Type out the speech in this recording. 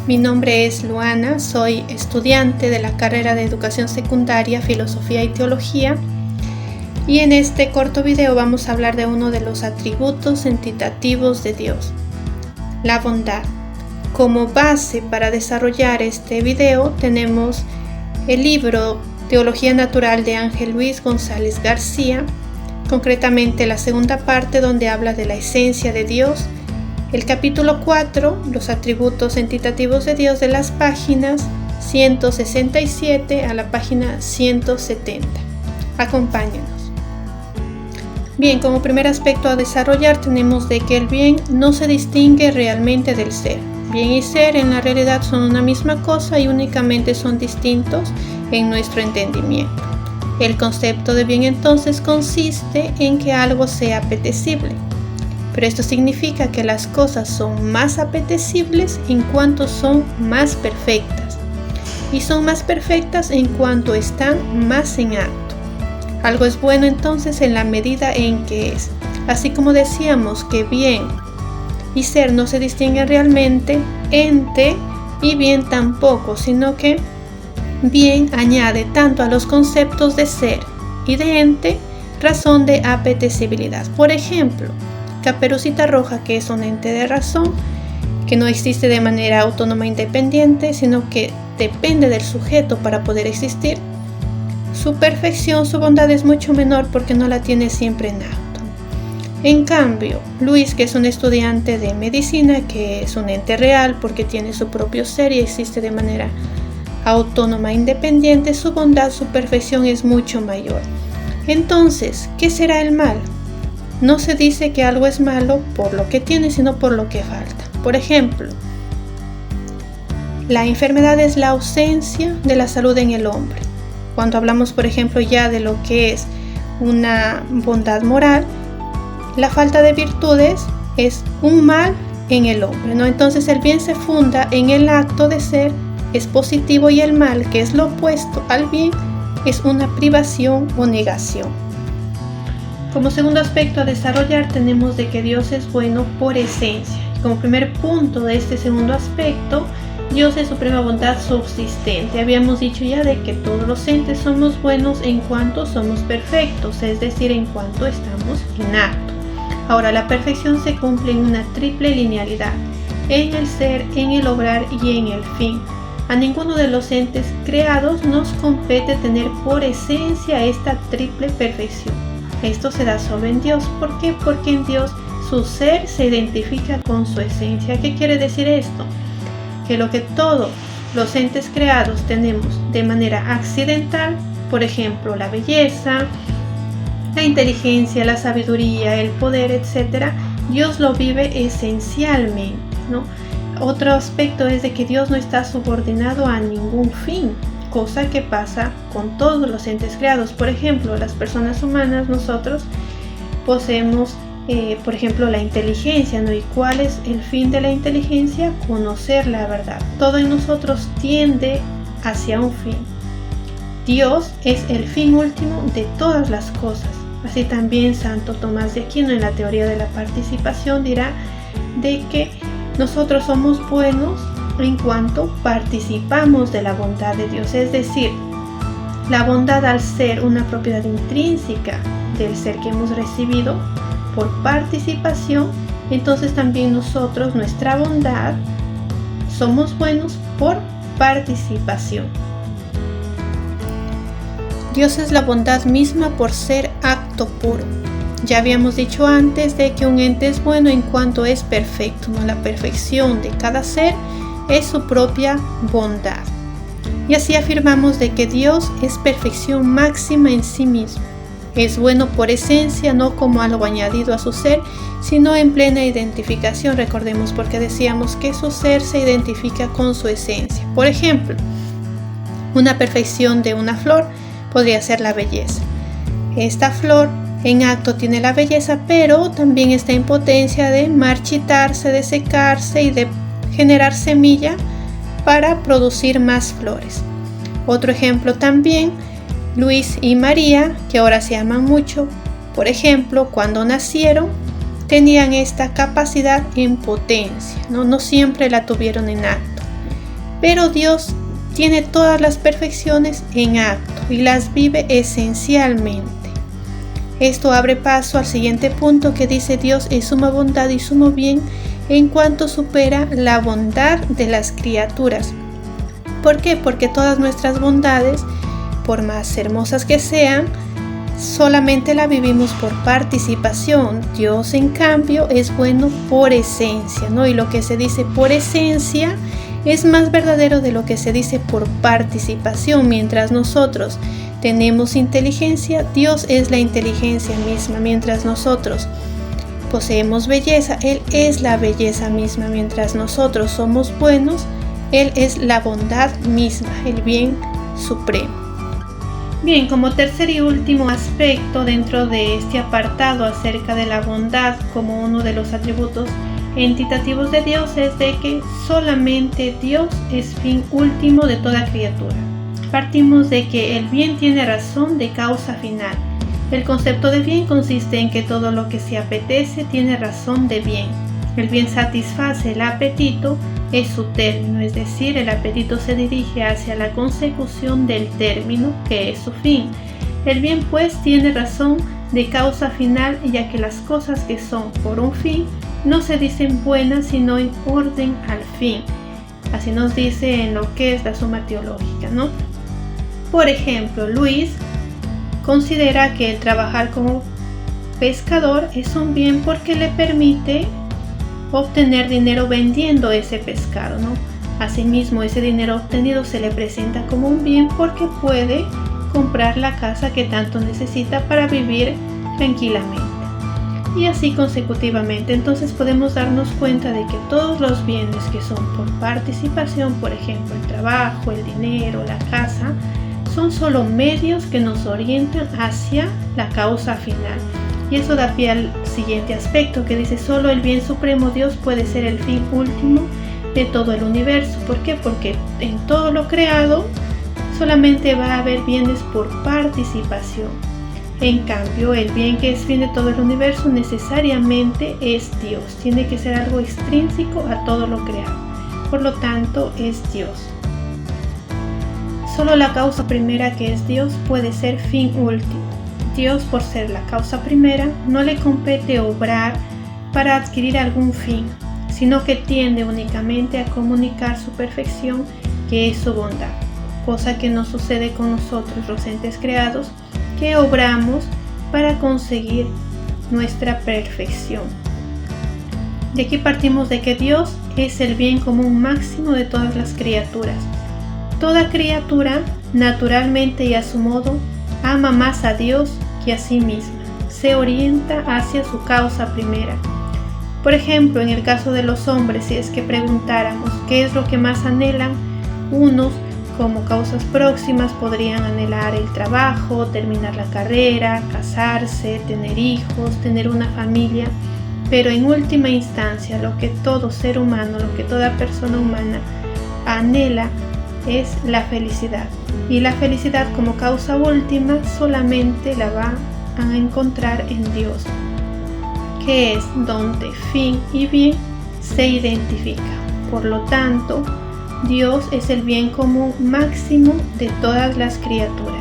Mi nombre es Luana, soy estudiante de la carrera de Educación Secundaria, Filosofía y Teología, y en este corto video vamos a hablar de uno de los atributos entitativos de Dios, la bondad. Como base para desarrollar este video tenemos el libro Teología Natural de Ángel Luis González García, concretamente la segunda parte donde habla de la esencia de Dios, el capítulo 4, los atributos entitativos de Dios, de las páginas 167 a la página 170. Acompáñenos. Bien, como primer aspecto a desarrollar tenemos de que el bien no se distingue realmente del ser. Bien y ser en la realidad son una misma cosa y únicamente son distintos en nuestro entendimiento. El concepto de bien entonces consiste en que algo sea apetecible. Pero esto significa que las cosas son más apetecibles en cuanto son más perfectas. Y son más perfectas en cuanto están más en acto. Algo es bueno entonces en la medida en que es. Así como decíamos que bien y ser no se distinguen realmente, ente y bien tampoco, sino que bien añade tanto a los conceptos de ser y de ente razón de apetecibilidad. Por ejemplo, Caperucita Roja, que es un ente de razón, que no existe de manera autónoma e independiente, sino que depende del sujeto para poder existir. Su perfección, su bondad es mucho menor porque no la tiene siempre en acto. En cambio, Luis, que es un estudiante de medicina, que es un ente real porque tiene su propio ser y existe de manera autónoma e independiente, su bondad, su perfección es mucho mayor. Entonces, ¿qué será el mal? No se dice que algo es malo por lo que tiene, sino por lo que falta. Por ejemplo, la enfermedad es la ausencia de la salud en el hombre. Cuando hablamos, por ejemplo, ya de lo que es una bondad moral, la falta de virtudes es un mal en el hombre, ¿no? Entonces el bien se funda en el acto de ser, es positivo, y el mal, que es lo opuesto al bien, es una privación o negación. Como segundo aspecto a desarrollar tenemos de que Dios es bueno por esencia. Como primer punto de este segundo aspecto, Dios es suprema bondad subsistente. Habíamos dicho ya de que todos los entes somos buenos en cuanto somos perfectos, es decir, en cuanto estamos en acto. Ahora, la perfección se cumple en una triple linealidad, en el ser, en el obrar y en el fin. A ninguno de los entes creados nos compete tener por esencia esta triple perfección. Esto se da solo en Dios. ¿Por qué? Porque en Dios su ser se identifica con su esencia. ¿Qué quiere decir esto? Que lo que todos los entes creados tenemos de manera accidental, por ejemplo, la belleza, la inteligencia, la sabiduría, el poder, etc., Dios lo vive esencialmente, ¿no? Otro aspecto es de que Dios no está subordinado a ningún fin, cosa que pasa con todos los entes creados. Por ejemplo, las personas humanas, nosotros poseemos, por ejemplo, la inteligencia, ¿no? ¿Y cuál es el fin de la inteligencia? Conocer la verdad. Todo en nosotros tiende hacia un fin. Dios es el fin último de todas las cosas. Así también Santo Tomás de Aquino, en la teoría de la participación, dirá de que nosotros somos buenos en cuanto participamos de la bondad de Dios. Es decir, la bondad, al ser una propiedad intrínseca del ser que hemos recibido por participación, entonces también nosotros, nuestra bondad, somos buenos por participación. Dios es la bondad misma por ser acto puro. Ya habíamos dicho antes de que un ente es bueno en cuanto es perfecto, ¿no? La perfección de cada ser es su propia bondad. Y así afirmamos de que Dios es perfección máxima en sí mismo. Es bueno por esencia, no como algo añadido a su ser, sino en plena identificación. Recordemos porque decíamos que su ser se identifica con su esencia. Por ejemplo, una perfección de una flor podría ser la belleza. Esta flor en acto tiene la belleza, pero también está en potencia de marchitarse, de secarse y de generar semilla para producir más flores. Otro ejemplo también, Luis y María, que ahora se aman mucho, por ejemplo, cuando nacieron, tenían esta capacidad en potencia, no siempre la tuvieron en acto. Pero Dios tiene todas las perfecciones en acto y las vive esencialmente. Esto abre paso al siguiente punto que dice: Dios es suma bondad y sumo bien en cuanto supera la bondad de las criaturas. ¿Por qué? Porque todas nuestras bondades, por más hermosas que sean, solamente la vivimos por participación. Dios, en cambio, es bueno por esencia, ¿no? Y lo que se dice por esencia es más verdadero de lo que se dice por participación. Mientras nosotros tenemos inteligencia, Dios es la inteligencia misma. Mientras nosotros poseemos belleza, Él es la belleza misma. Mientras nosotros somos buenos, Él es la bondad misma, el bien supremo. Bien, como tercer y último aspecto dentro de este apartado acerca de la bondad como uno de los atributos entitativos de Dios, es de que solamente Dios es fin último de toda criatura. Partimos de que el bien tiene razón de causa final. El concepto de bien consiste en que todo lo que se apetece tiene razón de bien. El bien satisface el apetito, es su término, es decir, el apetito se dirige hacia la consecución del término, que es su fin. El bien, pues, tiene razón de causa final, ya que las cosas que son por un fin no se dicen buenas, sino en orden al fin. Así nos dice en lo que es la Suma Teológica, ¿no? Por ejemplo, Luis considera que el trabajar como pescador es un bien porque le permite obtener dinero vendiendo ese pescado, ¿no? Asimismo, ese dinero obtenido se le presenta como un bien porque puede comprar la casa que tanto necesita para vivir tranquilamente. Y así consecutivamente. Entonces podemos darnos cuenta de que todos los bienes que son por participación, por ejemplo el trabajo, el dinero, la casa, son solo medios que nos orientan hacia la causa final. Y eso da pie al siguiente aspecto que dice: solo el bien supremo Dios puede ser el fin último de todo el universo. ¿Por qué? Porque en todo lo creado solamente va a haber bienes por participación. En cambio, el bien que es fin de todo el universo necesariamente es Dios. Tiene que ser algo extrínseco a todo lo creado. Por lo tanto, es Dios. Solo la causa primera, que es Dios, puede ser fin último. Dios, por ser la causa primera, no le compete obrar para adquirir algún fin, sino que tiende únicamente a comunicar su perfección, que es su bondad, cosa que no sucede con nosotros, los entes creados, que obramos para conseguir nuestra perfección. De aquí partimos de que Dios es el bien común máximo de todas las criaturas. Toda criatura, naturalmente y a su modo, ama más a Dios que a sí misma, se orienta hacia su causa primera. Por ejemplo, en el caso de los hombres, si es que preguntáramos qué es lo que más anhelan, unos como causas próximas podrían anhelar el trabajo, terminar la carrera, casarse, tener hijos, tener una familia, pero en última instancia lo que todo ser humano, lo que toda persona humana anhela es la felicidad. Y la felicidad como causa última solamente la va a encontrar en Dios, que es donde fin y bien se identifican. Por lo tanto, Dios es el bien común máximo de todas las criaturas.